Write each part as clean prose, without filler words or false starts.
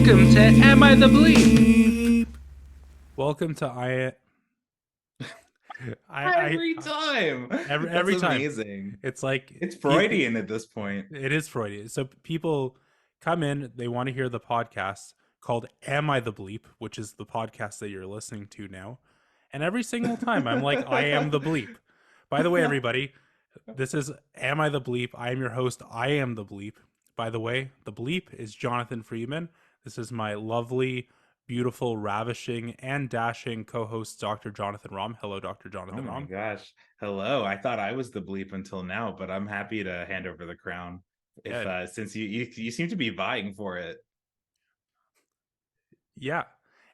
Welcome to Am I the Bleep? Welcome to Every time. That's every time. amazing. It's like It's people. Freudian at this point. It is Freudian. So people come in, they want to hear the podcast called "Am I the Bleep," which is the podcast that you're listening to now. And every single time, I'm like, "I am the bleep." By the way, everybody, this is "Am I the Bleep?" I am your host. I am the bleep. By the way, the bleep is Jonathan Freeman. This is my lovely, beautiful, ravishing, and dashing co-host, Dr. Jonathan Rom. Hello, Dr. Oh Jonathan my Rom. gosh. Hello. I thought I was the bleep until now, but I'm happy to hand over the crown. If Yeah, since you seem to be vying for it. yeah.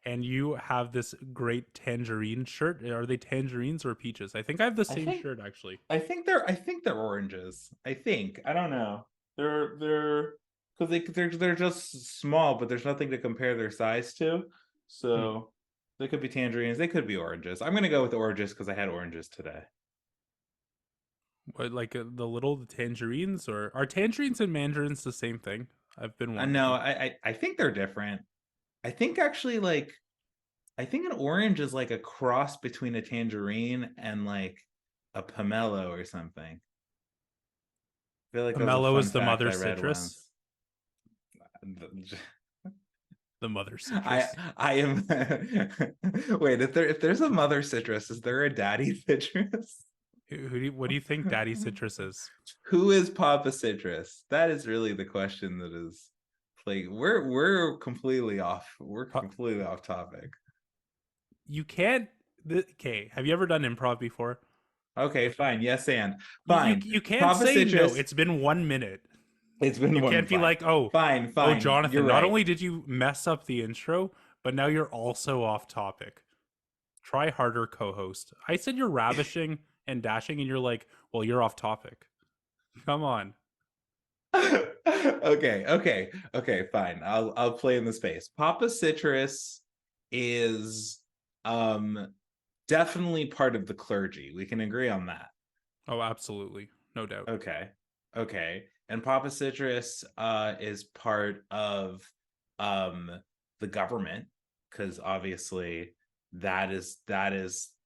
And you have this great tangerine shirt. Are they tangerines or peaches? I think I have the I same think shirt actually. I think they're oranges. I think. I don't know. They're because they're just small, but there's nothing to compare their size to. Hmm. So they could be tangerines, they could be oranges. I'm gonna go with oranges because I had oranges today. What, like the little tangerines, or are tangerines and mandarins the same thing? I've been No, wondering. I think they're different. I think actually I think an orange is like a cross between a tangerine and like a pomelo or something. I feel like that was a Pomelo fun is the fact mother I read citrus. once. The mother I citrus. I am wait, if there's a mother citrus, is there a daddy citrus? What do you think Daddy Citrus is? Who is Papa Citrus? That is really the question that is like we're completely off. We're completely off topic. You can't. Okay, have you ever done improv before? Okay, fine. Yes, and You, you fine. you can't Papa say no. Citrus. It's been 1 minute. It's been You one can't be fine. like, oh, Fine, oh, fine. You're Jonathan. Not right. only did you mess up the intro, but now you're also off topic. Try harder, co-host. I said you're ravishing and dashing, and you're like, well, you're off topic. Come on. Okay, fine. I'll play in the space. Papa Citrus is definitely part of the clergy. We can agree on that. Oh, absolutely, no doubt. Okay. Okay. And Papa Citrus is part of um the government because obviously that is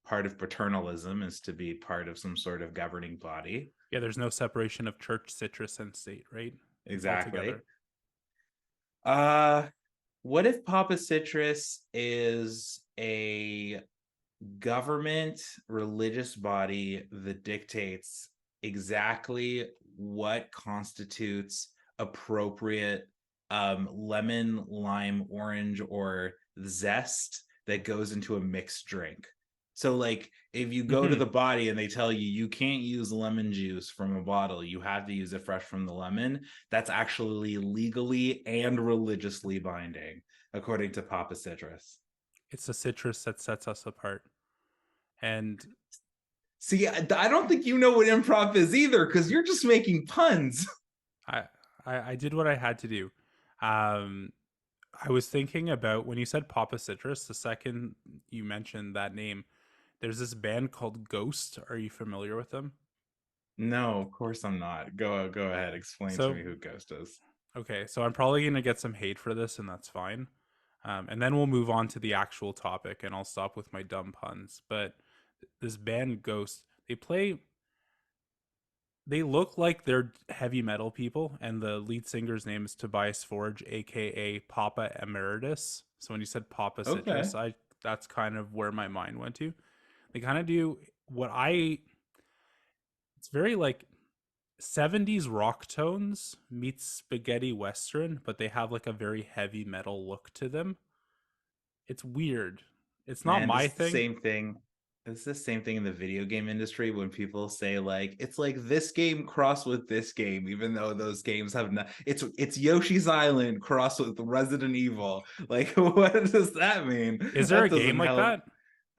part of paternalism is to be part of some sort of governing body. Yeah, there's no separation of church, citrus, and state, right? It's all Exactly. together. Uh what if Papa Citrus is a government religious body that dictates exactly what constitutes appropriate lemon, lime, orange, or zest that goes into a mixed drink. So, like, if you go to Mm-hmm. the body and they tell you you can't use lemon juice from a bottle, you have to use it fresh from the lemon, that's actually legally and religiously binding, according to Papa Citrus. It's the citrus that sets us apart. And See, I don't think you know what improv is either because you're just making puns. I, I did what I had to do. Um, I was thinking about when you said Papa Citrus, the second you mentioned that name, there's this band called Ghost. Are you familiar with them? No, of course I'm not. Go ahead. Explain to So, me who Ghost is. okay, so I'm probably going to get some hate for this, and that's fine. And then we'll move on to the actual topic, and I'll stop with my dumb puns. But this band Ghost, they look like they're heavy metal people, and the lead singer's name is Tobias Forge, aka Papa Emeritus. So when you said Papa Okay. Citrus, I that's kind of where my mind went to. They kind of do what I it's very like 70s rock tones meets spaghetti western, but they have like a very heavy metal look to them. It's weird. It's not Man, my this is the thing. same thing. It's the same thing in the video game industry when people say like it's like this game crossed with this game, even though those games have not. It's Yoshi's Island crossed with Resident Evil. Like, what does that mean? Is there That a game doesn't like help. that?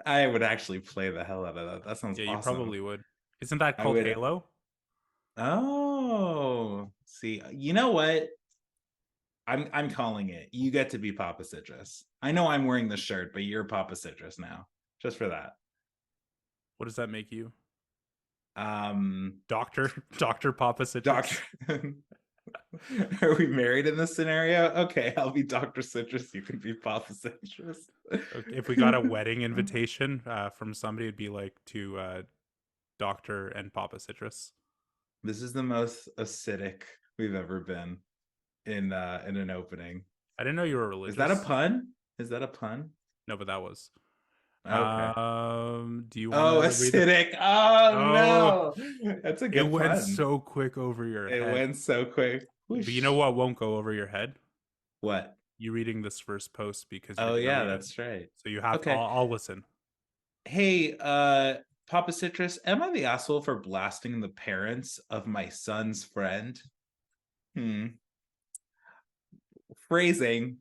I would actually play the hell out of that. That sounds Yeah, you awesome. probably would. Isn't that I called would. Halo? Oh, see, you know what? I'm calling it. You get to be Papa Citrus. I know I'm wearing the shirt, but you're Papa Citrus now. Just for that. What does that make you? Um Doctor Doctor Papa Doctor Citrus. Are we married in this scenario? Okay, I'll be Dr. Citrus. You can be Papa Citrus. Okay, if we got a wedding invitation from somebody, it'd be like to Doctor and Papa Citrus. This is the most acidic we've ever been in an opening. I didn't know you were Is that a religious. pun? Is that a pun? No, but that was. Okay. Do you want Oh, to read the? acidic. Oh Oh, no. That's a it good went pun. so quick over your It head. went so quick. But you know Whoosh. what won't go over your head? What? You reading this first post because you're Oh gonna yeah, read it. that's right. So you have. Okay. I'll listen. Hey, Papa Citrus, am I the asshole for blasting the parents of my son's friend? Hmm. Phrasing,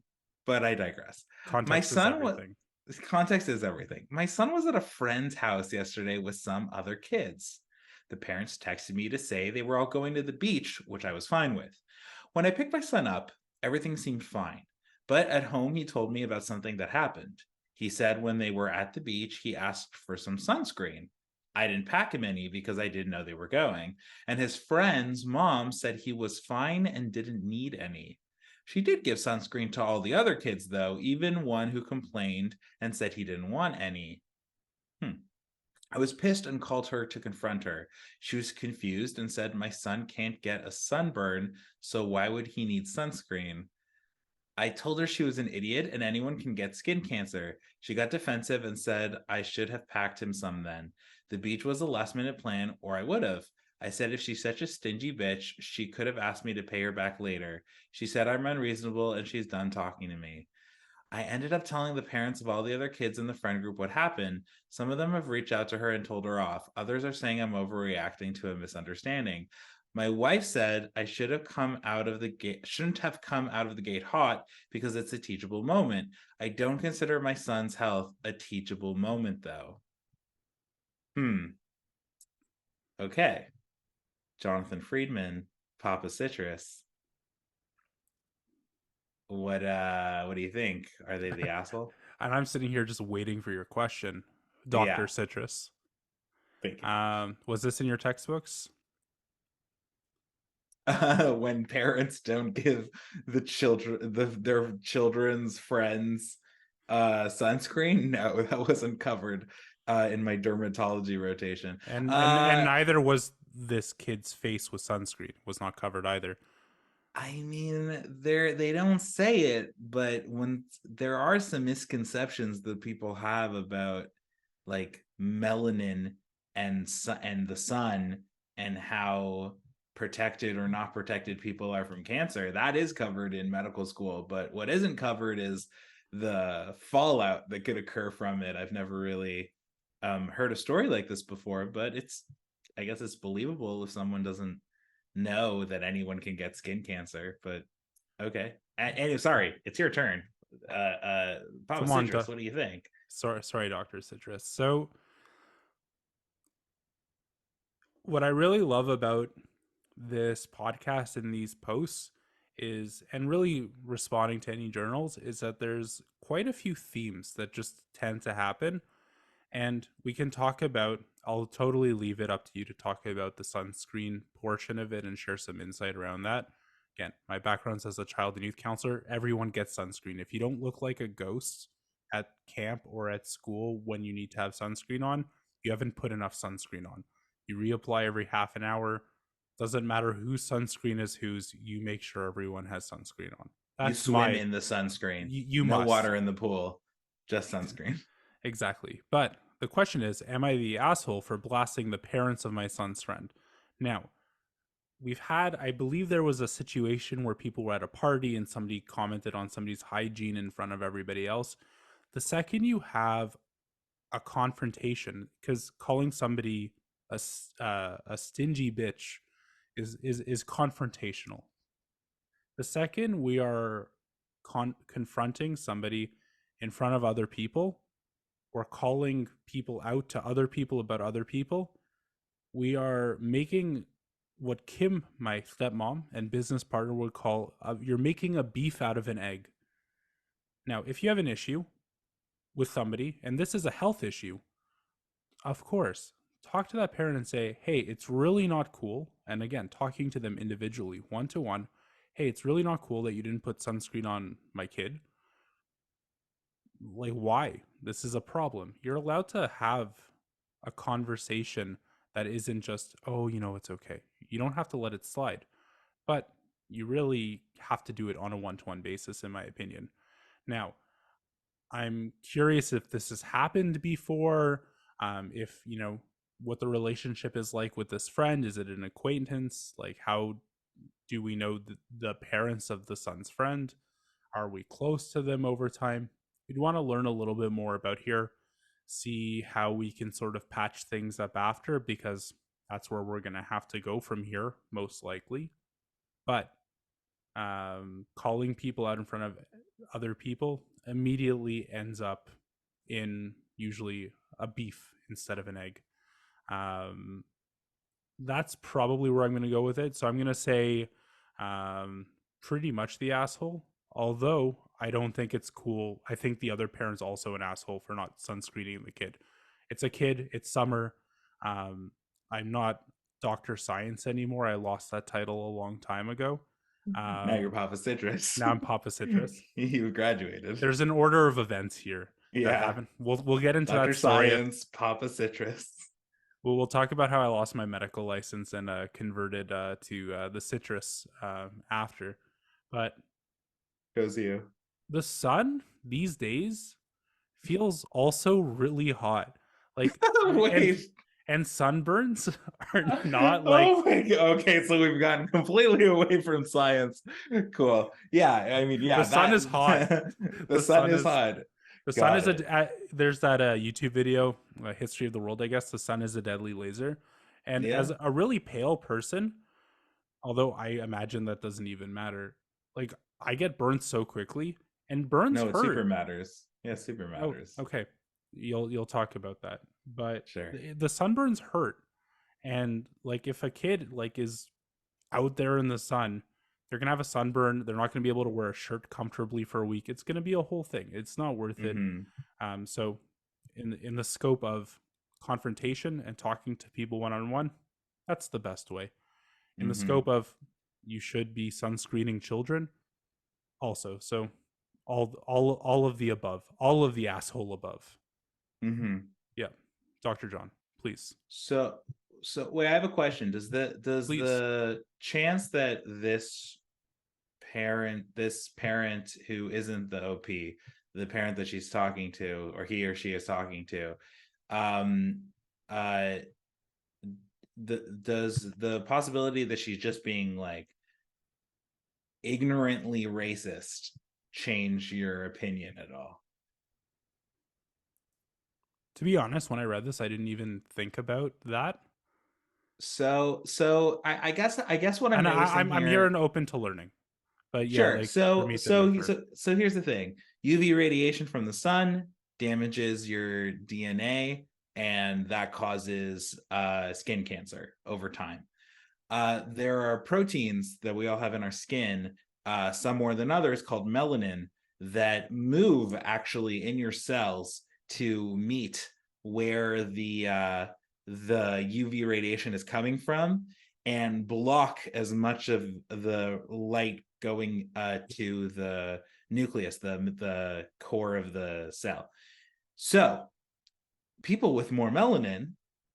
but I digress. My Context is son was everything. context is everything. My son was at a friend's house yesterday with some other kids. The parents texted me to say they were all going to the beach, which I was fine with. When I picked my son up, everything seemed fine. But at home, he told me about something that happened. He said when they were at the beach, he asked for some sunscreen. I didn't pack him any because I didn't know they were going. And his friend's mom said he was fine and didn't need any. She did give sunscreen to all the other kids, though, even one who complained and said he didn't want any. I was pissed and called her to confront her. She was confused and said, my son can't get a sunburn, so why would he need sunscreen? I told her she was an idiot and anyone can get skin cancer. She got defensive and said I should have packed him some then. The beach was a last minute plan, or I would have. I said if she's such a stingy bitch, she could have asked me to pay her back later. She said I'm unreasonable and she's done talking to me. I ended up telling the parents of all the other kids in the friend group what happened. Some of them have reached out to her and told her off. Others are saying I'm overreacting to a misunderstanding. My wife said I should have come out of the gate shouldn't have come out of the gate hot because it's a teachable moment. I don't consider my son's health a teachable moment though. Hmm. Okay. Jonathan Friedman, Papa Citrus. What do you think? Are they the asshole? And I'm sitting here just waiting for your question, Doctor Yeah, Citrus. thinking. Was this in your textbooks? When parents don't give their children's friends sunscreen. No, that wasn't covered in my dermatology rotation. And neither was this kid's face with sunscreen. Was not covered either. I mean, they don't say it, but when there are some misconceptions that people have about like melanin and the sun and how protected or not protected people are from cancer, that is covered in medical school. But what isn't covered is the fallout that could occur from it. I've never really heard a story like this before, but I guess it's believable if someone doesn't know that anyone can get skin cancer. But okay, and sorry, it's your turn. Papa Come on, Citrus, what do you think? sorry, Doctor Citrus. So, what I really love about this podcast and these posts is, and really responding to any journals, is that there's quite a few themes that just tend to happen. And we can talk about, I'll totally leave it up to you to talk about the sunscreen portion of it and share some insight around that. Again, my background's as a child and youth counselor. Everyone gets sunscreen. If you don't look like a ghost at camp or at school when you need to have sunscreen on, you haven't put enough sunscreen on. You reapply every half an hour. Doesn't matter whose sunscreen is whose, you make sure everyone has sunscreen on. You That's swim my, in the sunscreen. you No must. water in the pool, just sunscreen. Exactly. But the question is, am I the asshole for blasting the parents of my son's friend? Now, we've had, I believe there was a situation where people were at a party and somebody commented on somebody's hygiene in front of everybody else. The second you have a confrontation, because calling somebody a stingy bitch is confrontational. The second we are confronting somebody in front of other people, or calling people out to other people about other people, we are making what Kim, my stepmom and business partner, would call you're making a beef out of an egg. Now, if you have an issue with somebody, and this is a health issue, of course, talk to that parent and say, hey, it's really not cool. And again, talking to them individually, one to one, hey, it's really not cool that you didn't put sunscreen on my kid. Like, why? This is a problem. You're allowed to have a conversation that isn't just, oh, it's okay. You don't have to let it slide, but you really have to do it on a one-to-one basis, in my opinion. Now, I'm curious if this has happened before, if, what the relationship is like with this friend. Is it an acquaintance? Like, how do we know the parents of the son's friend? Are we close to them over time? We'd want to learn a little bit more about here, see how we can sort of patch things up after, because that's where we're going to have to go from here, most likely. But calling people out in front of other people immediately ends up in usually a beef instead of an egg. Um, that's probably where I'm going to go with it. So I'm going to say pretty much the asshole. Although I don't think it's cool. I think the other parent's also an asshole for not sunscreening the kid. It's a kid. It's summer. I'm not Dr. Science anymore. I lost that title a long time ago. Now you're Papa Citrus. Now I'm Papa Citrus. You graduated. There's an order of events here that Yeah. happen. We'll get into Dr. that story. Science, Papa Citrus. We'll talk about how I lost my medical license and converted to the citrus after. But Goes you. the sun these days feels also really hot. Like Wait. and sunburns are not like, Oh my god. Okay, so we've gotten completely away from science. Cool. Yeah, I mean, yeah, the sun is hot. The sun is hot. The sun Got is it. there's that YouTube video, History of the World, I guess. The sun is a deadly laser. And Yeah. as a really pale person, although I imagine that doesn't even matter, like I get burned so quickly, and burns No, it hurt. super matters. Yeah, super Oh, matters. okay. You'll talk about that. But Sure. the sunburns hurt. And like if a kid like is out there in the sun, they're gonna have a sunburn. They're not gonna be able to wear a shirt comfortably for a week. It's gonna be a whole thing. It's not worth it. So in the scope of confrontation and talking to people one-on-one, that's the best way. In the scope of you should be sunscreening children also. So all of the above, all of the asshole above. Yeah. Dr. John, please. So wait, I have a question. Does Please. the chance that this parent who isn't the OP, the parent that she's talking to, or he or she is talking to, does the possibility that she's just being like ignorantly racist change your opinion at all? To be honest, when I read this, I didn't even think about that. So I guess what I'm noticing I'm here and open to learning. But yeah, sure. like So here's the thing. UV radiation from the sun damages your DNA, and that causes skin cancer over time. There are proteins that we all have in our skin, some more than others, called melanin, that move actually in your cells to meet where the UV radiation is coming from and block as much of the light going to the nucleus, the core of the cell. So people with more melanin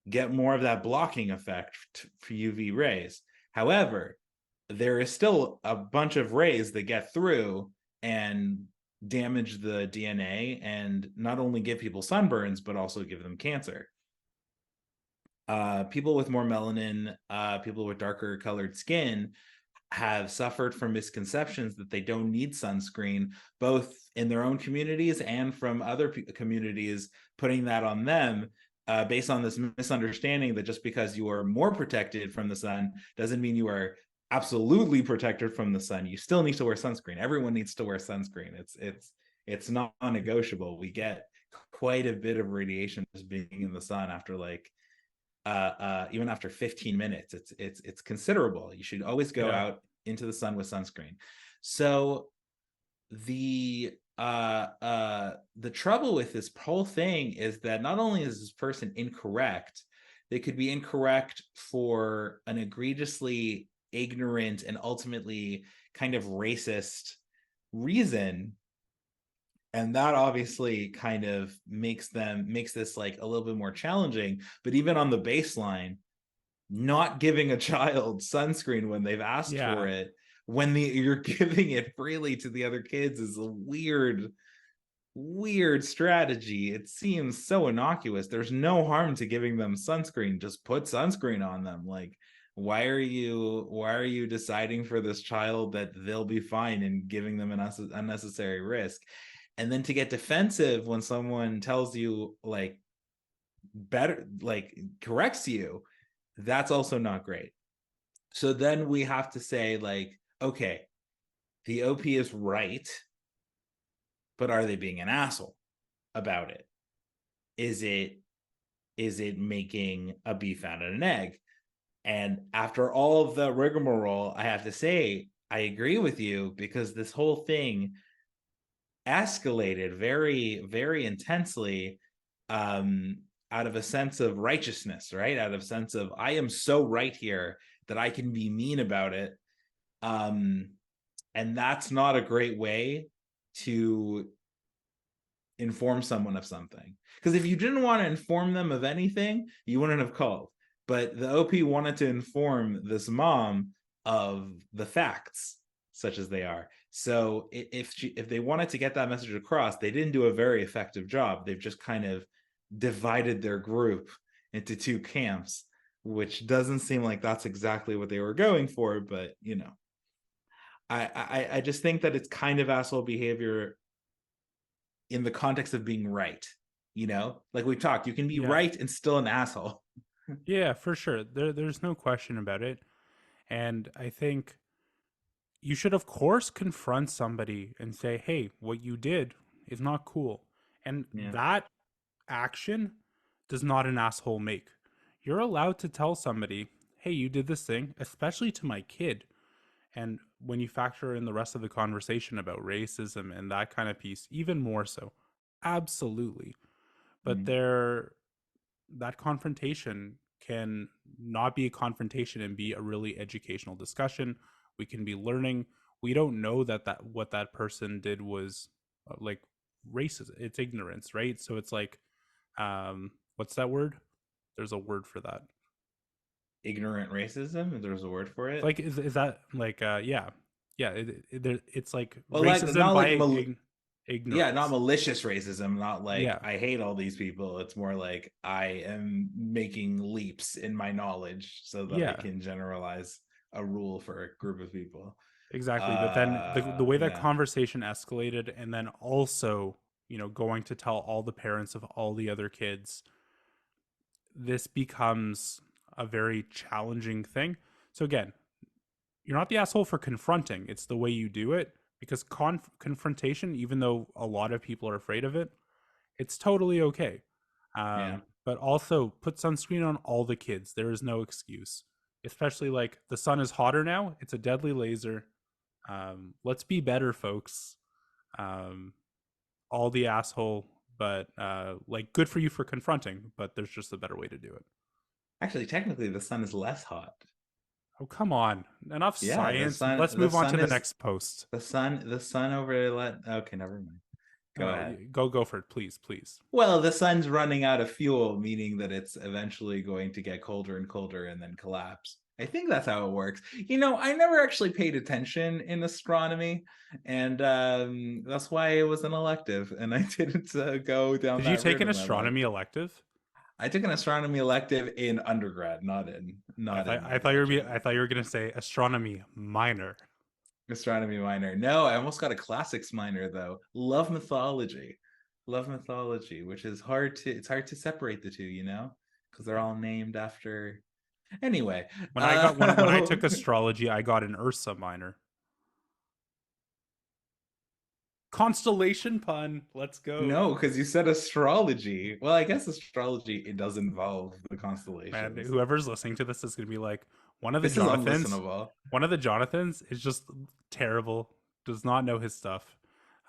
get more of that blocking effect for UV rays. However, there is still a bunch of rays that get through and damage the DNA and not only give people sunburns, but also give them cancer. People with more melanin, people with darker colored skin, have suffered from misconceptions that they don't need sunscreen, both in their own communities and from other communities, putting that on them, based on this misunderstanding that just because you are more protected from the sun doesn't mean you are absolutely protected from the sun. You still need to wear sunscreen. Everyone needs to wear sunscreen. It's not non-negotiable. We get quite a bit of radiation just being in the sun after like even after 15 minutes. It's considerable. You should always go out into the sun with sunscreen. So the trouble with this whole thing is that not only is this person incorrect, they could be incorrect for an egregiously ignorant and ultimately kind of racist reason. And that obviously kind of makes this like a little bit more challenging. But even on the baseline, not giving a child sunscreen when they've asked for Yeah. it, when you're giving it freely to the other kids, is a weird strategy. It seems so innocuous. There's no harm to giving them sunscreen. Just put sunscreen on them. Like, why are you deciding for this child that they'll be fine and giving them an unnecessary risk? And then to get defensive when someone tells you like better, like corrects you, that's also not great. So then we have to say like, okay, the OP is right, but are they being an asshole about it? Is it making a beef out of an egg? And after all of the rigmarole, I have to say I agree with you, because this whole thing escalated very, very intensely, um, out of a sense of righteousness, right? Out of a sense of I am so right here that I can be mean about it. Um, and that's not a great way to inform someone of something. Because if you didn't want to inform them of anything, you wouldn't have called. But the OP wanted to inform this mom of the facts, such as they are. So if they wanted to get that message across, they didn't do a very effective job. They've just kind of divided their group into two camps, which doesn't seem like that's exactly what they were going for. But I just think that it's kind of asshole behavior in the context of being right. Like we talked, you can be Yeah. right and still an asshole. Yeah, for sure. There's no question about it. And I think you should, of course, confront somebody and say, hey, what you did is not cool. And Yeah. that action does not an asshole make. You're allowed to tell somebody, hey, you did this thing, especially to my kid. And when you factor in the rest of the conversation about racism and that kind of piece, even more so. Absolutely. But Mm. that confrontation can not be a confrontation and be a really educational discussion. We can be learning. We don't know that what that person did was like racist. It's ignorance, right? So it's like, what's that word? There's a word for that. Ignorant racism, if there's a word for it. Like, is that like, yeah, yeah? It's like Well, like racism not by like yeah, not ignorance. malicious racism, not like Yeah, I hate all these people. It's more like I am making leaps in my knowledge so that I yeah. can generalize a rule for a group of people. Exactly. But then the way that Yeah. conversation escalated, and then also, going to tell all the parents of all the other kids, this becomes a very challenging thing. So, again, you're not the asshole for confronting, it's the way you do it. Because confrontation, even though a lot of people are afraid of it, it's totally okay. Yeah. But also put sunscreen on all the kids. There is no excuse. Especially like the sun is hotter now, it's a deadly laser. Let's be better, folks. Um, all the asshole, but like good for you for confronting, but there's just a better way to do it. Actually, technically the sun is less hot. Oh, come on. Enough Yeah, the science. sun Let's the move on to sun the is next post. the sun over there. Okay, never mind. Go Oh, ahead. go for it, please, please. Well, the sun's running out of fuel, meaning that it's eventually going to get colder and colder and then collapse. I think that's how it works. I never actually paid attention in astronomy, and that's why it was an elective, and I didn't go down Did you that take route an in my life. astronomy elective? I took an astronomy elective in undergrad, I not thought in I thought you were I undergraduate. thought you were gonna say astronomy minor. Astronomy minor. No, I almost got a classics minor though. Love mythology, which is hard to separate the two, because they're Yeah. all named after. Anyway, When I took astrology, I got an Ursa minor. Constellation pun. Let's go. no, because you said astrology. Well, I guess astrology, it does involve the Man, constellations. whoever's listening to this is gonna be like, one of the This is Jonathans. unlistenable. One of the Jonathans is just terrible. Does not know his stuff.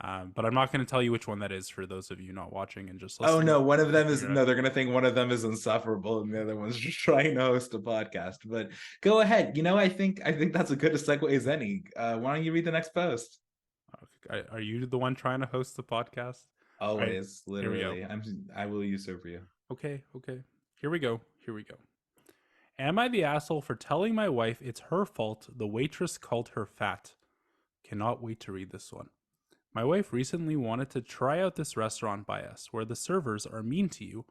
But I'm not going to tell you which one that is for those of you not watching and just Oh listening. no, one of You them is figure it out. no, they're gonna think one of them is insufferable and the other one's just trying to host a podcast. But go ahead. I think that's a good a segue as any. Why don't you read the next post? Are you the one trying to host the podcast? All right, Always, here we go. literally. I will usurp you. Okay, okay. Here we go. Here we go. Am I the asshole for telling my wife it's her fault the waitress called her fat? Cannot wait to read this one. My wife recently wanted to try out this restaurant by us where the servers are mean to you.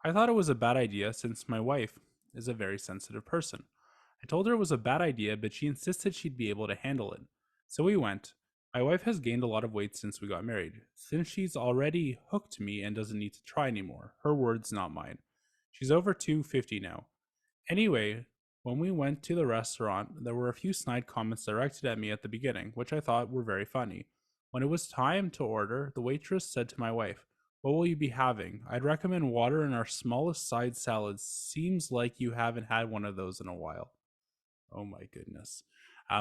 I thought it was a bad idea since my wife is a very sensitive person. I told her it was a bad idea, but she insisted she'd be able to handle it. So we went. My wife has gained a lot of weight since we got married, since she's already hooked me and doesn't need to try anymore. Her words, not mine. She's over 250 now. Anyway, when we went to the restaurant, there were a few snide comments directed at me at the beginning, which I thought were very funny. When it was time to order, the waitress said to my wife, "What will you be having? I'd recommend water and our smallest side salad. Seems like you haven't had one of those in a while." Oh my goodness.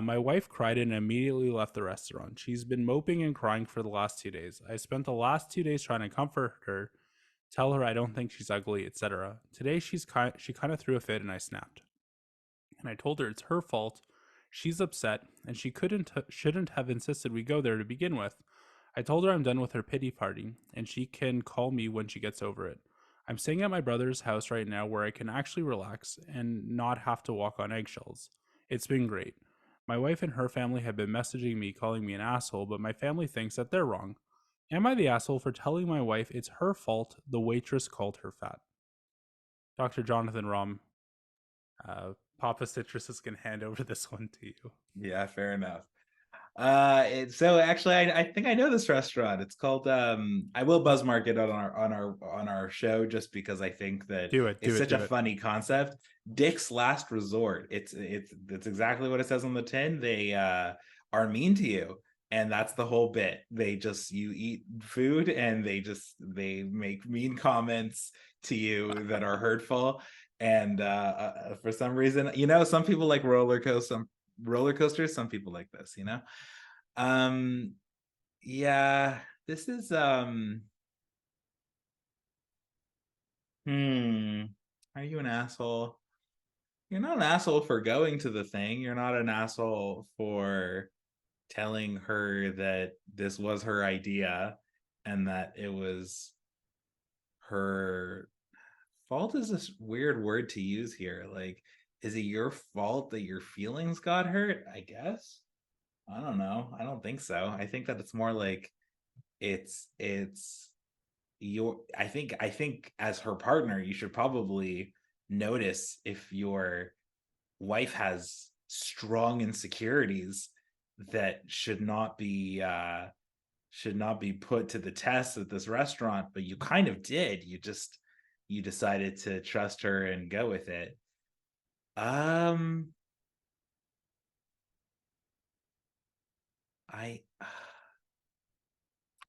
My wife cried and immediately left the restaurant. She's been moping and crying for the last 2 days. I spent the last 2 days trying to comfort her, tell her I don't think she's ugly, etc. Today she kind of threw a fit and I snapped. And I told her it's her fault. She's upset and she shouldn't have insisted we go there to begin with. I told her I'm done with her pity party and she can call me when she gets over it. I'm staying at my brother's house right now where I can actually relax and not have to walk on eggshells. It's been great. My wife and her family have been messaging me calling me an asshole, but my family thinks that they're wrong. Am I the asshole for telling my wife it's her fault the waitress called her fat? Dr. Jonathan Rom, Papa Citrus is going to hand over this one to you. Yeah, fair enough. So actually I think I know this restaurant. It's called I will buzz mark it on our show just because I think that Do it, do it's it, such a do it. funny concept. Dick's Last Resort. It's exactly what it says on the tin. They are mean to you, and that's the whole bit. They just you eat food and they make mean comments to you that are hurtful. And for some reason, some people like roller coasters, some people like this, um, yeah, this is hmm. Are you an asshole? You're not an asshole for going to the thing. You're not an asshole for telling her that this was her idea and that it was her fault is this weird word to use here. Like, is it your fault that your feelings got hurt? I guess. I don't know. I don't think so. I think that it's more like it's your I think as her partner you should probably notice if your wife has strong insecurities that should not be put to the test at this restaurant, but you kind of did. You decided to trust her and go with it. um I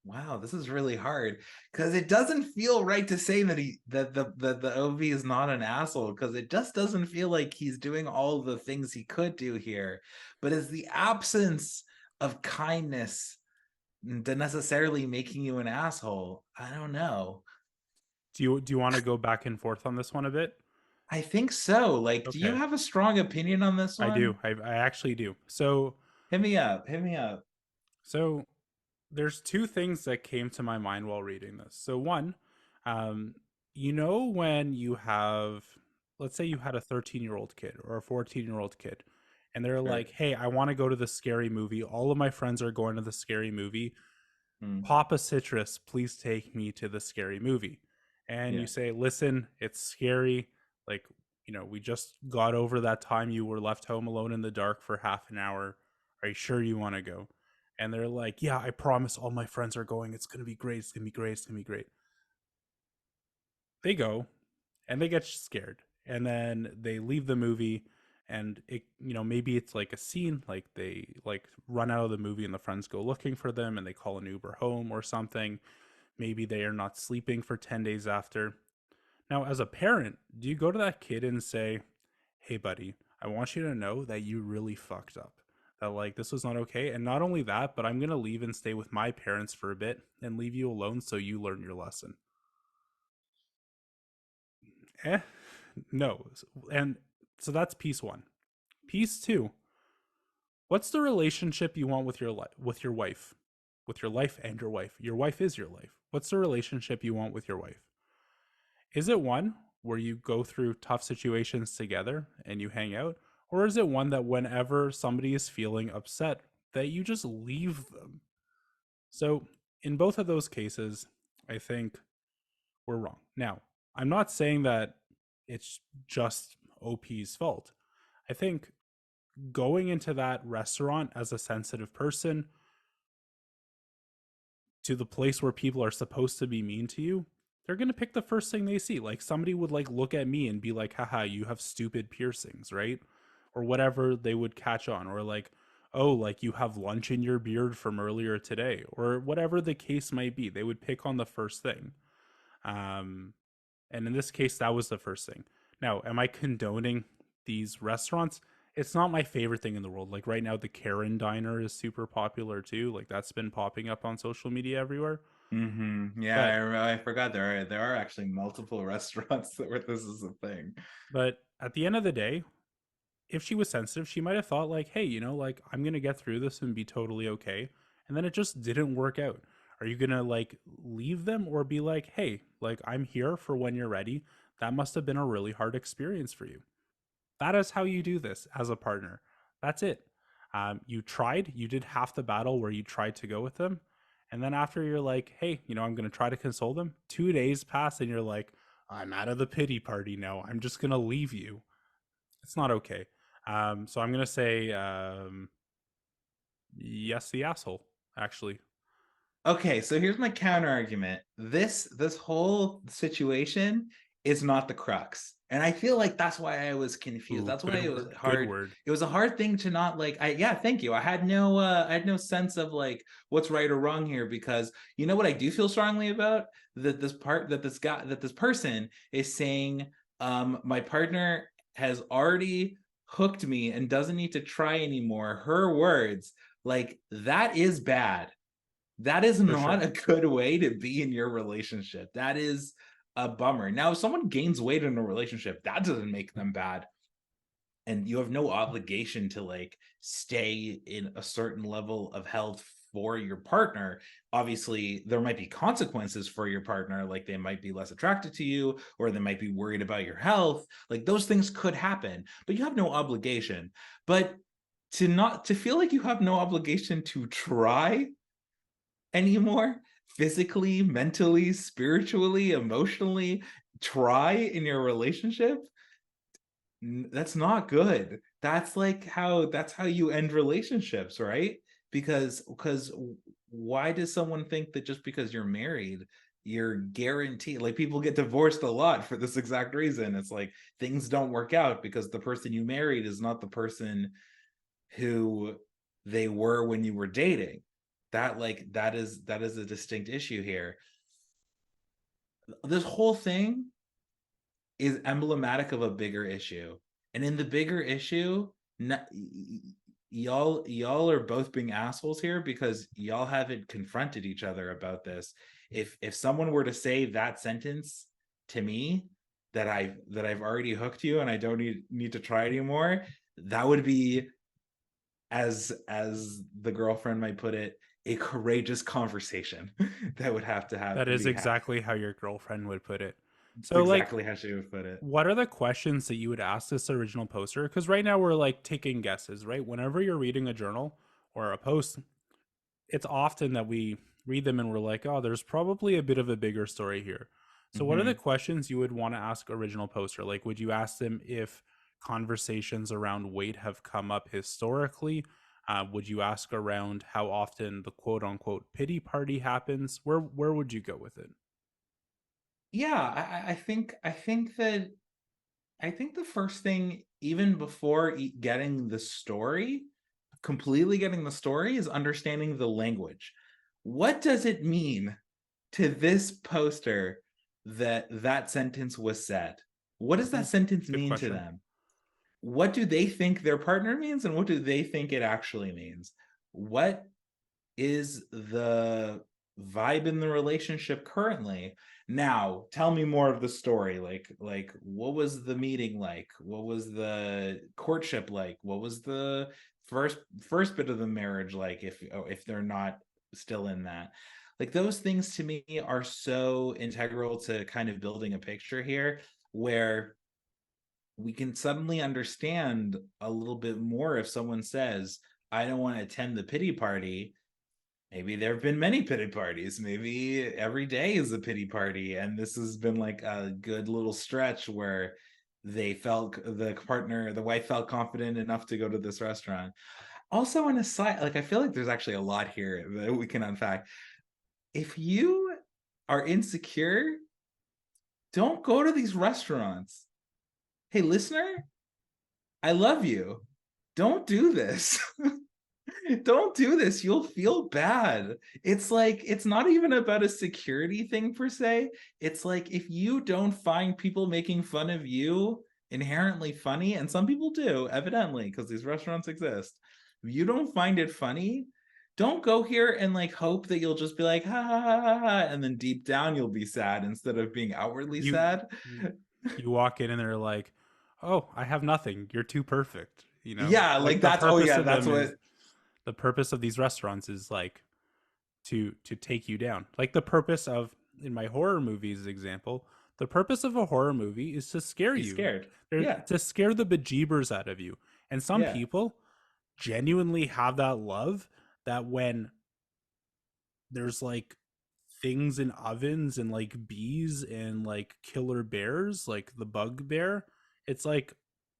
Wow, this is really hard because it doesn't feel right to say that the OV is not an asshole because it just doesn't feel like he's doing all the things he could do here. But is the absence of kindness necessarily making you an asshole? I don't know. Do you want to go back and forth on this one a bit? I think so. Like, do you Okay, have a strong opinion on this I do. one? I actually do. So Hit me up. Hit me up. so there's two things that came to my mind while reading this. So one, um, when you have, let's say you had a 13-year-old kid or a 14-year-old kid, and they're Sure. like, "Hey, I want to go to the scary movie. All of my friends are going to the scary movie. Hmm. Papa Citrus, please take me to the scary movie." And you Yeah. say, "Listen, it's scary. Like, we just got over that time you were left home alone in the dark for half an hour. Are you sure you want to go?" And they're like, "Yeah, I promise all my friends are going. It's going to be great. It's going to be great. It's going to be great." They go and they get scared. And then they leave the movie and maybe it's like a scene like they like run out of the movie and the friends go looking for them and they call an Uber home or something. Maybe they are not sleeping for 10 days after. Now, as a parent, do you go to that kid and say, "Hey, buddy, I want you to know that you really fucked up. that like this was not okay. And not only that, but I'm gonna leave and stay with my parents for a bit and leave you alone so you learn your lesson. Eh, no. And so that's piece one. Piece two, what's the relationship you want with with your wife? With your life and your wife. Your wife is your life. What's the relationship you want with your wife? Is it one where you go through tough situations together and you hang out? Or is it one that whenever somebody is feeling upset, that you just leave them? So, in both of those cases, I think we're wrong. Now, I'm not saying that it's just OP's fault. I think going into that restaurant as a sensitive person to the place where people are supposed to be mean to you, they're going to pick the first thing they see. Like somebody would like look at me and be like, haha, you have stupid piercings, right? Or whatever they would catch on. Or like, oh, like you have lunch in your beard from earlier today. Or whatever the case might be. They would pick on the first thing. Um, and in this case, that was the first thing. Now, am I condoning these restaurants? It's not my favorite thing in the world. Like right now, the Karen Diner is super popular too. Like that's been popping up on social media everywhere. Yeah, But I forgot there are actually multiple restaurants where this is a thing. at the end of the day, if she was sensitive, she might have thought like, hey, you know, like I'm gonna get through this and be totally okay. And then it just didn't work out. Are you gonna like leave them or be like, hey, like I'm here for when you're ready? That must have been a really hard experience for you. That is how you do this as a partner. That's it. You tried, you did half the battle where you tried to go with them. And then after you're like, hey, you know, I'm going to try to console them. 2 days pass and you're like, I'm out of the pity party now. I'm just going to leave you. It's not okay. So I'm going to say, yes, the asshole, actually. Okay, so here's my counter argument. This whole situation is not the crux. And I feel like that's why I was confused. Ooh, That's why good it was word. Good hard. word. It was a hard thing to not like I yeah, thank you. I had no sense of like what's right or wrong here because you know what I do feel strongly about? That this person is saying my partner has already hooked me and doesn't need to try anymore. Her words, like that is bad. That is For not sure. a good way to be in your relationship. That is a bummer. Now, if someone gains weight in a relationship, that doesn't make them bad. And you have no obligation to like stay in a certain level of health for your partner. Obviously, there might be consequences for your partner, like they might be less attracted to you or they might be worried about your health. Like those things could happen, but you have no obligation. But to feel like you have no obligation to try anymore physically, mentally, spiritually, emotionally try in your relationship, that's not good. That's how you end relationships, right? Because why does someone think that just because you're married you're guaranteed, like people get divorced a lot for this exact reason. It's like things don't work out because the person you married is not the person who they were when you were dating. That is a distinct issue here. This whole thing is emblematic of a bigger issue, and in the bigger issue, y'all are both being assholes here because y'all haven't confronted each other about this. If someone were to say that sentence to me, that I've already hooked you and I don't need to try anymore, that would be, as the girlfriend might put it, a courageous conversation that would have to have That is be exactly how your girlfriend would put it. it's So, like, exactly how she would put it. what are the questions that you would ask this original poster? Because right now we're like taking guesses, right? Whenever you're reading a journal or a post, it's often that we read them and we're like, oh, there's probably a bit of a bigger story here. So, what are the Mm-hmm. questions you would want to ask original poster? Like, would you ask them if conversations around weight have come up historically? Would you ask around how often the quote unquote pity party happens? Where would you go with it? Yeah, I think the first thing, even before getting the story, completely getting the story, is understanding the language. What does it mean to this poster that that sentence was said? What does that sentence Good mean to question. them? what do they think their partner means and what do they think it actually means? What is the vibe in the relationship currently? Now tell me more of the story. Like what was the meeting like? What was the courtship like? What was the first bit of the marriage like, if they're not still in that? Like those things to me are so integral to kind of building a picture here, where we can suddenly understand a little bit more. If someone says, I don't want to attend the pity party, maybe there have been many pity parties. Maybe every day is a pity party. And this has been like a good little stretch where the wife felt confident enough to go to this restaurant. Also, on a side, like I feel like there's actually a lot here that we can unpack. If you are insecure, don't go to these restaurants. Hey, listener, I love you. Don't do this. Don't do this. You'll feel bad. It's like, it's not even about a security thing per se. It's like, if you don't find people making fun of you inherently funny, and some people do, evidently, because these restaurants exist. If you don't find it funny, don't go here and like hope that you'll just be like, ha ha ha ha ha, and then deep down you'll be sad instead of being outwardly You sad. you walk in and they're like, "Oh, I have nothing. You're too perfect." You know, Yeah, like like that's, oh yeah, that's what. the purpose of these restaurants is like to take you down. Like the purpose of, in my horror movies example, the purpose of a horror movie is to scare Be you. scared. They're Yeah, to scare the bejeebers out of you. And some yeah. people genuinely have that love that when there's like things in ovens and like bees and like killer bears, like the bugbear, it's like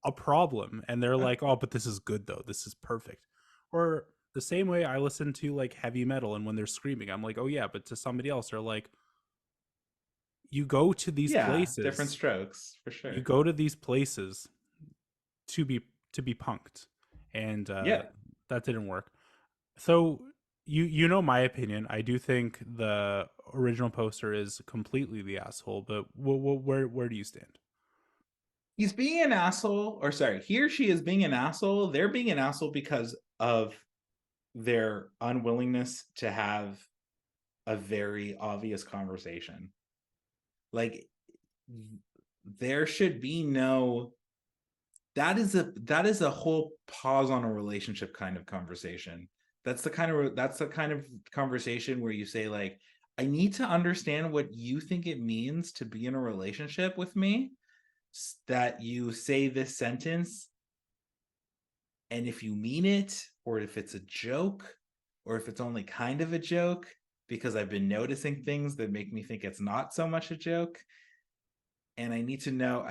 a problem. And they're like, oh, but this is good though. This is perfect. Or the same way I listen to like heavy metal, and when they're screaming, I'm like, oh yeah, but to somebody else, they're like, you go to these Yeah, different places, strokes for you sure. go to these places to be punked, and Yeah. that didn't work. So you know my opinion. I do think the original poster is completely the asshole. But where do you stand? He's being an asshole, or sorry, he or she is being an asshole. They're being an asshole because of their unwillingness to have a very obvious conversation. Like, there should be no, that is a whole pause on a relationship kind of conversation. That's the kind of conversation where you say like, I need to understand what you think it means to be in a relationship with me, that you say this sentence, and if you mean it, or if it's a joke, or if it's only kind of a joke, because I've been noticing things that make me think it's not so much a joke. And I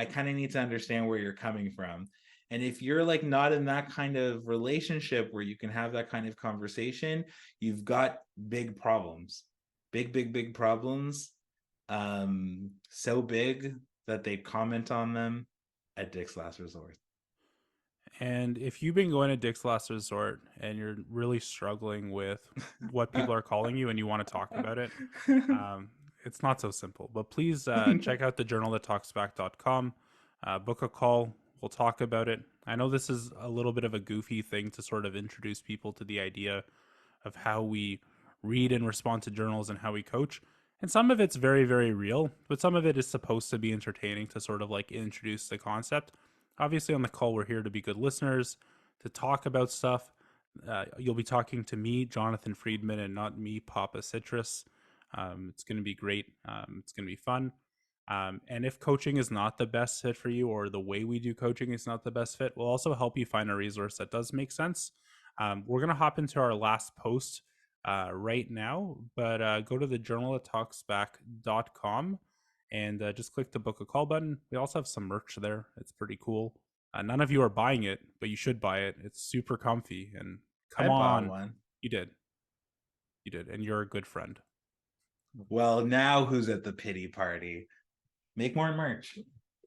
kind of need to understand where you're coming from. And if you're like not in that kind of relationship where you can have that kind of conversation, you've got big problems. Big problems. So big that they comment on them at Dick's Last Resort. And if you've been going to Dick's Last Resort and you're really struggling with what people are calling you and you want to talk about it, um, it's not so simple. But please check out the journalthattalksback.com, book a call. We'll talk about it. I know this is a little bit of a goofy thing to sort of introduce people to the idea of how we read and respond to journals and how we coach. And some of it's very, very real, but some of it is supposed to be entertaining to sort of like introduce the concept. Obviously, on the call, we're here to be good listeners, to talk about stuff. You'll be talking to me, Jonathan Friedman, and not me, Papa Citrus. It's going to be great. It's going to be fun. And if coaching is not the best fit for you, or the way we do coaching is not the best fit, we'll also help you find a resource that does make sense. We're going to hop into our last post right now, but go to the journal@talksback.com and just click the book a call button. We also have some merch there. It's pretty cool. None of you are buying it, but you should buy it. It's super comfy. And I come bought on, one. you did. You did. And you're a good friend. Well, now who's at the pity party? Make more merch.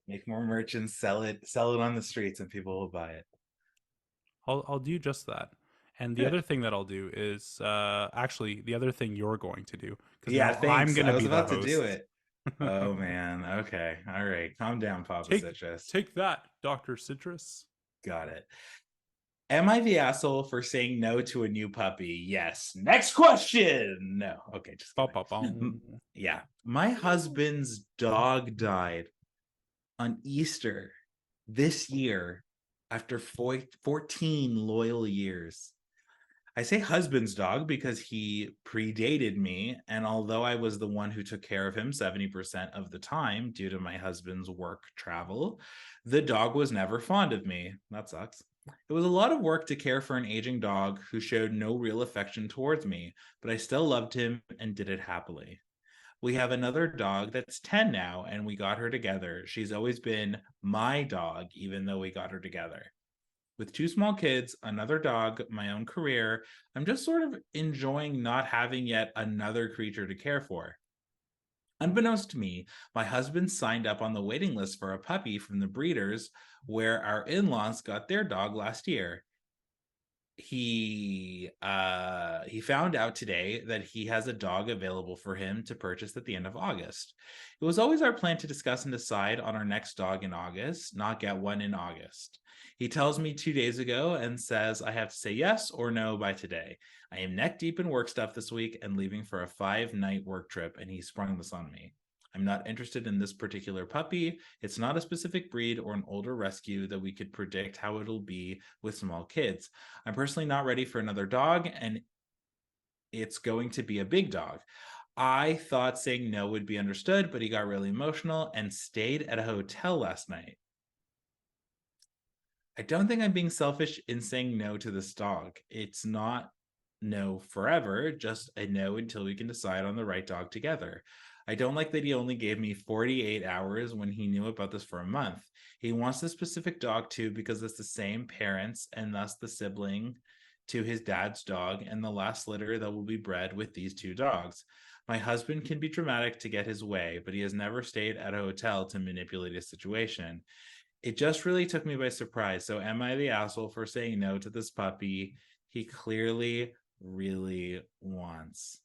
Make more merch and sell it on the streets, and people will buy it. I'll do just that. And the Good. other thing that I'll do is actually the other thing you're going to do, because Yeah, now I'm thanks. going I to was be the about to do host. it. Oh man. Okay. All right. Calm down, Papa take Citrus. take that, Dr. Citrus. Got it. Am I the asshole for saying no to a new puppy? Yes. Next question. No. Okay, just Ba, kidding. ba, ba. Yeah. My husband's dog died on Easter this year after 14 loyal years. I say husband's dog because he predated me. And although I was the one who took care of him 70% of the time due to my husband's work travel, the dog was never fond of me. That sucks. It was a lot of work to care for an aging dog who showed no real affection towards me, but I still loved him and did it happily. We have another dog that's 10 now, and we got her together. She's always been my dog, even though we got her together. With two small kids, another dog, my own career, I'm just sort of enjoying not having yet another creature to care for. Unbeknownst to me, my husband signed up on the waiting list for a puppy from the breeders where our in laws got their dog last year. He found out today that he has a dog available for him to purchase at the end of August. It was always our plan to discuss and decide on our next dog in August, not get one in August. He tells me 2 days ago and says I have to say yes or no by today. I am neck deep in work stuff this week and leaving for a 5-night work trip, and he sprung this on me. I'm not interested in this particular puppy. It's not a specific breed or an older rescue that we could predict how it'll be with small kids. I'm personally not ready for another dog, and it's going to be a big dog. I thought saying no would be understood, but he got really emotional and stayed at a hotel last night. I don't think I'm being selfish in saying no to this dog. It's not no forever, just a no until we can decide on the right dog together. I don't like that he only gave me 48 hours when he knew about this for a month. He wants this specific dog too because it's the same parents and thus the sibling to his dad's dog and the last litter that will be bred with these two dogs. My husband can be dramatic to get his way, but he has never stayed at a hotel to manipulate a situation. It just really took me by surprise. So, am I the asshole for saying no to this puppy he clearly really wants?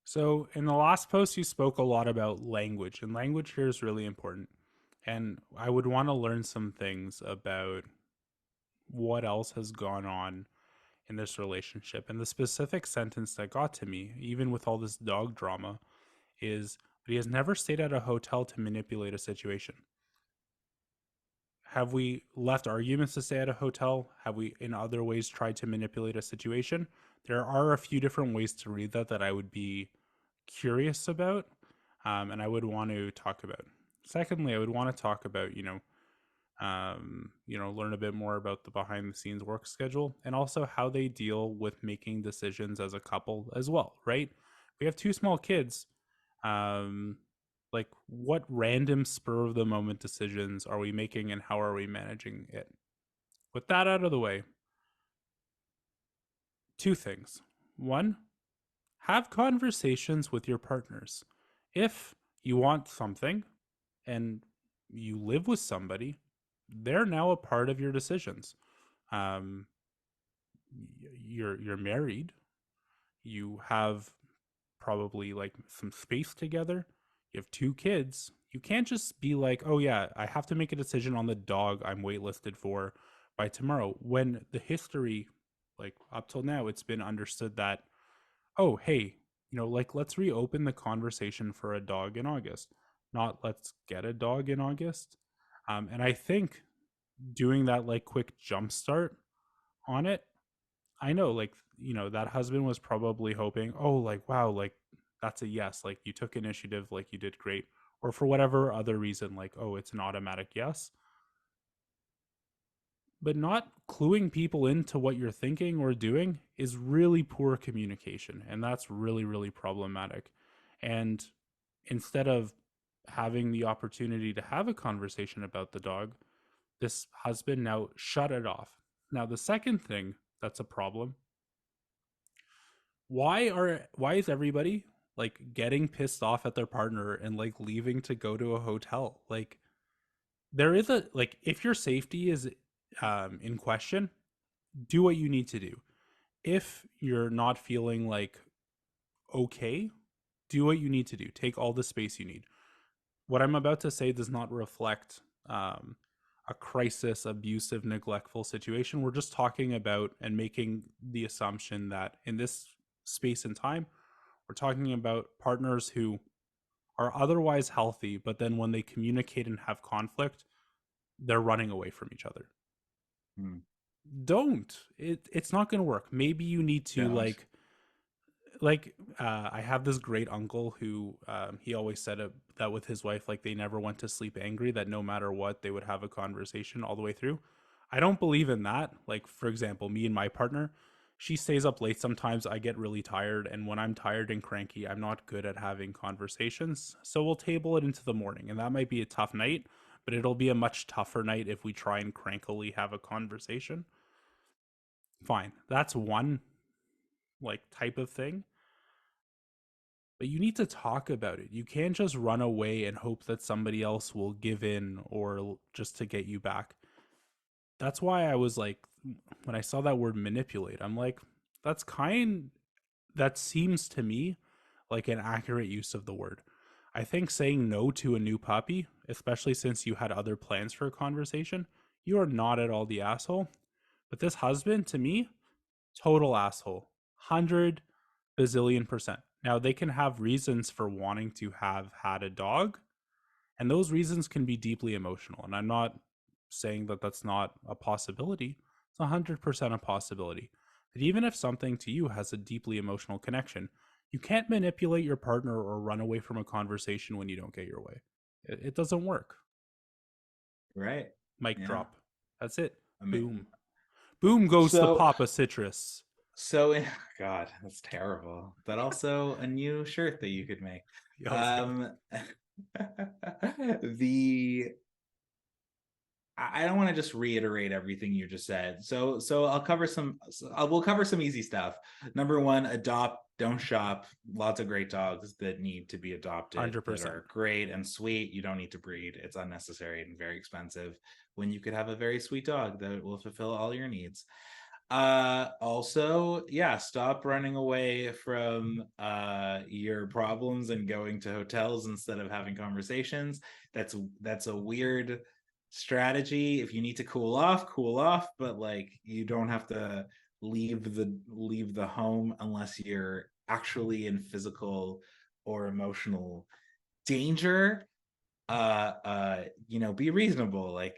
So, in the last post, you spoke a lot about language, and language here is really important. And I would want to learn some things about what else has gone on in this relationship. And the specific sentence that got to me, even with all this dog drama, is but he has never stayed at a hotel to manipulate a situation. Have we left arguments to stay at a hotel? Have we, in other ways, tried to manipulate a situation? There are a few different ways to read that I would be curious about, and I would want to talk about. Secondly, I would want to talk about, learn a bit more about the behind the scenes work schedule and also how they deal with making decisions as a couple as well, right? We have two small kids. Um, like, what random spur of the moment decisions are we making and how are we managing it? With that out of the way, two things. One, have conversations with your partners. If you want something and you live with somebody, they're now a part of your decisions. Um, you're married. You have probably like some space together. You have two kids. You can't just be like, oh yeah, I have to make a decision on the dog I'm waitlisted for by tomorrow. When the history, like up till now, it's been understood that, oh hey, like let's reopen the conversation for a dog in August, not let's get a dog in August. And I think doing that like quick jump start on it, I know like that husband was probably hoping, oh like wow, like that's a yes, like you took initiative, like you did great, or for whatever other reason, like oh it's an automatic yes. But not cluing people into what you're thinking or doing is really poor communication, and that's really really problematic. And instead of having the opportunity to have a conversation about the dog, this husband now shut it off. Now the second thing that's a problem, why is everybody like getting pissed off at their partner and like leaving to go to a hotel? Like there is a like if your safety is in question, do what you need to do. If you're not feeling like okay, do what you need to do. Take all the space you need. What I'm about to say does not reflect um, a crisis, abusive, neglectful situation. We're just talking about and making the assumption that in this space and time, we're talking about partners who are otherwise healthy, but then when they communicate and have conflict, they're running away from each other. Hmm. Don't. It's not going to work. Maybe you need to Don't. I have this great uncle who he always said that with his wife, like they never went to sleep angry, that no matter what they would have a conversation all the way through. I don't believe in that. Like, for example, me and my partner, she stays up late sometimes. I get really tired, and when I'm tired and cranky, I'm not good at having conversations, so we'll table it into the morning, and that might be a tough night, but it'll be a much tougher night if we try and crankily have a conversation. Fine, that's one like type of thing, but you need to talk about it. You can't just run away and hope that somebody else will give in or just to get you back. That's why I was like, when I saw that word manipulate, I'm like, that's kind, that seems to me like an accurate use of the word. I think saying no to a new puppy, especially since you had other plans for a conversation, you are not at all the asshole. But this husband, to me, total asshole. 100 bazillion%. Now, they can have reasons for wanting to have had a dog, and those reasons can be deeply emotional. And I'm not saying that that's not a possibility, it's 100% a possibility. But even if something to you has a deeply emotional connection, you can't manipulate your partner or run away from a conversation when you don't get your way. It doesn't work. Right. Mic Yeah. drop. That's it. I mean, Boom. Boom goes the so Papa Citrus. God, that's terrible. But also a new shirt that you could make. Yo, Um the I don't want to just reiterate everything you just said. So I'll cover some we'll cover some easy stuff. Number one, adopt, don't shop. Lots of great dogs that need to be adopted that 100%. are great and sweet. You don't need to breed. It's unnecessary and very expensive when you could have a very sweet dog that will fulfill all your needs. Also, yeah, stop running away from your problems and going to hotels instead of having conversations. That's a weird strategy. If you need to cool off, but like you don't have to leave the home unless you're actually in physical or emotional danger. Be reasonable. Like,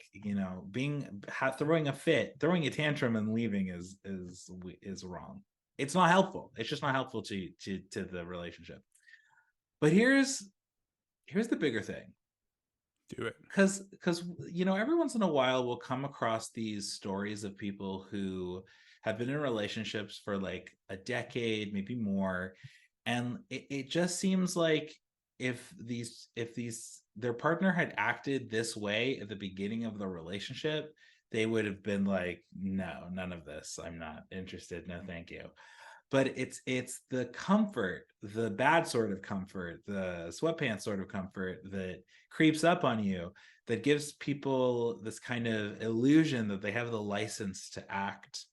throwing a fit, throwing a tantrum and leaving is wrong. It's not helpful. It's just not helpful to the relationship. But here's the bigger thing. Do it. Because every once in a while we'll come across these stories of people who have been in relationships for like a decade, maybe more, and it just seems like if their partner had acted this way at the beginning of the relationship, they would have been like, no, none of this, I'm not interested, no thank you. But it's the comfort, the bad sort of comfort, the sweatpants sort of comfort that creeps up on you, that gives people this kind of illusion that they have the license to act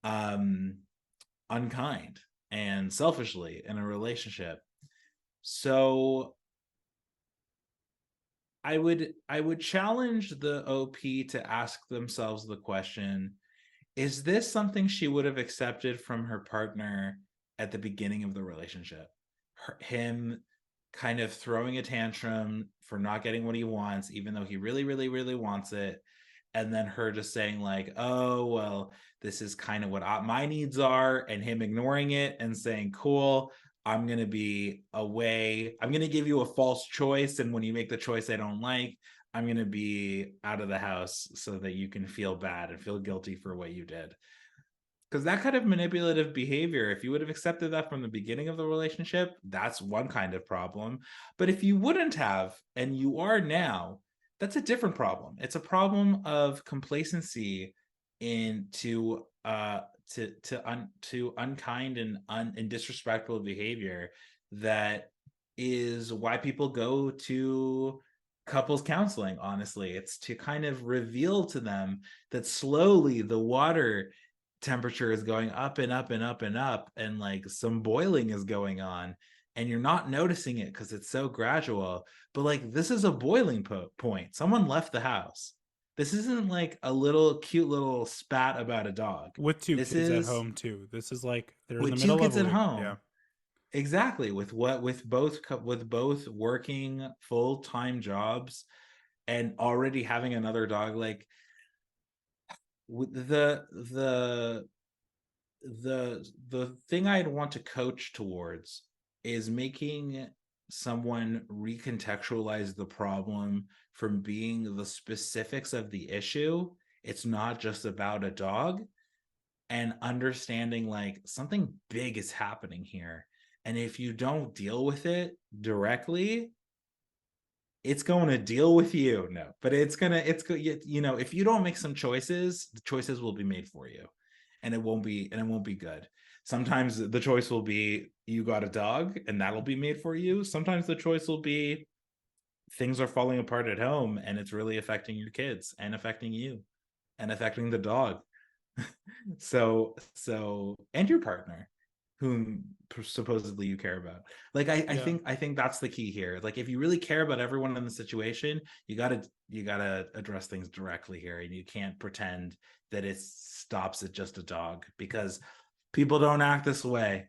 um unkind and selfishly in a relationship. So I would challenge the OP to ask themselves the question, is this something she would have accepted from her partner at the beginning of the relationship? Him kind of throwing a tantrum for not getting what he wants, even though he really, really, really wants it. And then her just saying, like, oh, well, this is kind of what my needs are. And him ignoring it and saying, cool, I'm going to be away. I'm going to give you a false choice. And when you make the choice I don't like, I'm going to be out of the house so that you can feel bad and feel guilty for what you did. Because that kind of manipulative behavior, if you would have accepted that from the beginning of the relationship, that's one kind of problem. But if you wouldn't have, and you are now, that's a different problem. It's a problem of complacency into to unkind and disrespectful behavior. That is why people go to couples counseling. Honestly, it's to kind of reveal to them that slowly the water temperature is going up and up and up and up, and like some boiling is going on, and you're not noticing it because it's so gradual. But like, this is a boiling point. Someone left the house. This isn't like a little cute little spat about a dog. With two This kids at is home too. This is like they're in the with two middle of kids a at week. Yeah. home. Exactly. With both working full-time jobs and already having another dog, like with the thing I'd want to coach towards is making someone recontextualize the problem from being the specifics of the issue. It's not just about a dog, and understanding like something big is happening here. And if you don't deal with it directly, it's going to deal with you. No, but if you don't make some choices, the choices will be made for you, and it won't be good. Sometimes the choice will be you got a dog and that'll be made for you. Sometimes the choice will be things are falling apart at home and it's really affecting your kids and affecting you and affecting the dog. And your partner, whom supposedly you care about. Like Yeah. I think that's the key here. Like if you really care about everyone in the situation, you gotta address things directly here, and you can't pretend that it stops at just a dog, because people don't act this way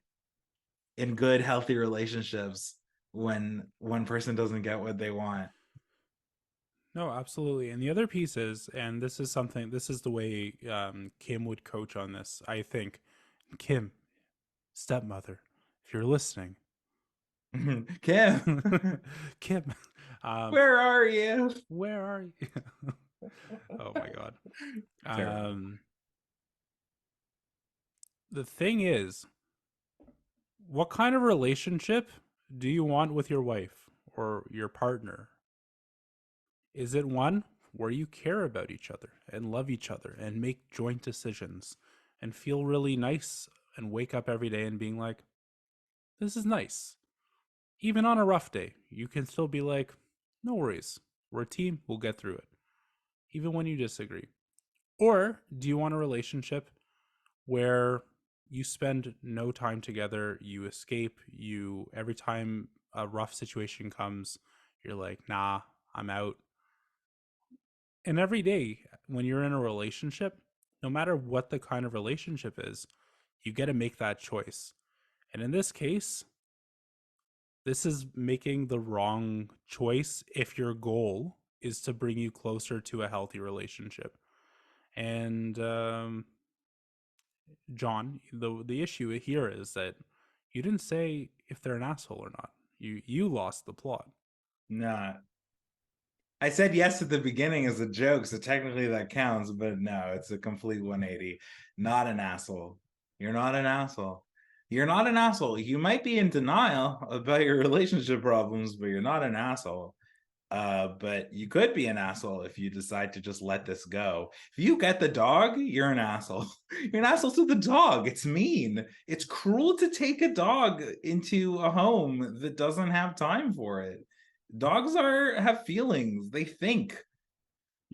in good healthy relationships when one person doesn't get what they want. No, absolutely. And the other piece is, and this is something, this is the way Kim would coach on this, I think. Kim, stepmother, if you're listening, Kim, Kim, where are you? where are you? Oh my God. Terrible. Um, the thing is, what kind of relationship do you want with your wife or your partner? Is it one where you care about each other and love each other and make joint decisions and feel really nice and wake up every day and being like, this is nice? Even on a rough day, you can still be like, no worries. We're a team. We'll get through it. Even when you disagree. Or do you want a relationship where you spend no time together, you escape, you every time a rough situation comes, you're like, nah, I'm out. And every day when you're in a relationship, no matter what the kind of relationship is, you get to make that choice. And in this case, this is making the wrong choice if your goal is to bring you closer to a healthy relationship. And John, the issue here is that you didn't say if they're an asshole or not. You lost the plot. Nah, I said yes at the beginning as a joke, so technically that counts, but no, it's a complete 180. Not an asshole. You're not an asshole. You're not an asshole. You might be in denial about your relationship problems, but you're not an asshole. But you could be an asshole if you decide to just let this go. If you get the dog, you're an asshole. You're an asshole to the dog. It's mean. It's cruel to take a dog into a home that doesn't have time for it. Dogs are have feelings. They think.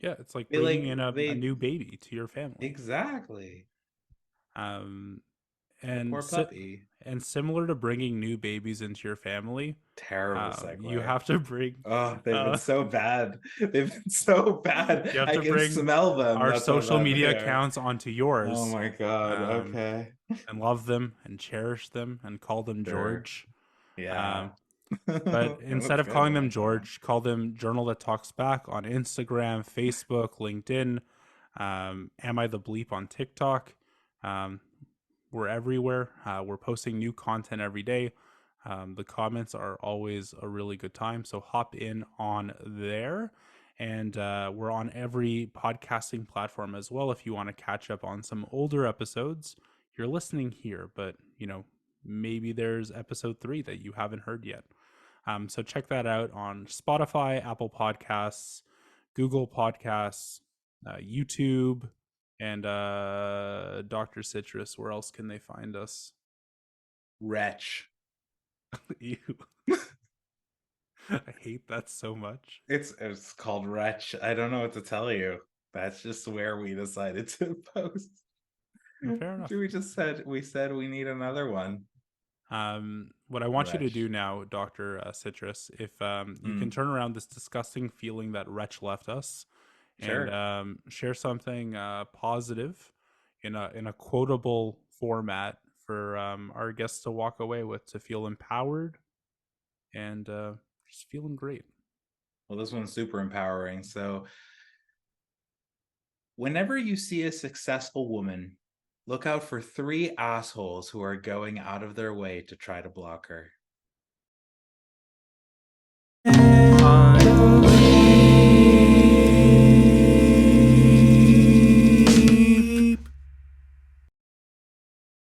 Yeah, it's like They bringing like in a they new baby to your family. exactly. Um, The and poor puppy. and similar to bringing new babies into your family, Terrible you segue. have to bring Oh, they've been uh, so bad. They've been so bad. you have I to can bring smell them. our That's how social bad media they are. accounts onto Oh yours, my God. um, Okay. and love them and cherish them and call them Sure. George. Yeah. Um, but instead That's of good. I calling them like that. George, call them Journal That Talks Back on Instagram, Facebook, LinkedIn. Am I the Bleep on TikTok? Um, we're everywhere. We're posting new content every day. The comments are always a really good time. So hop in on there. And we're on every podcasting platform as well. If you want to catch up on some older episodes, you're listening here, but maybe there's episode 3 that you haven't heard yet. So check that out on Spotify, Apple Podcasts, Google Podcasts, YouTube, and Dr. Citrus. Where else can they find us? Wretch. Ew. I hate that so much. It's called Wretch. I don't know what to tell you. That's just where we decided to post. Fair enough. We said we need another one. What I want you to do Wretch. now, Dr. Citrus, if you can Mm. turn around this disgusting feeling that Wretch left us and Sure. share something positive in a quotable format for our guests to walk away with, to feel empowered and just feeling great. Well, this one's super empowering. So, whenever you see a successful woman, look out for three assholes who are going out of their way to try to block her.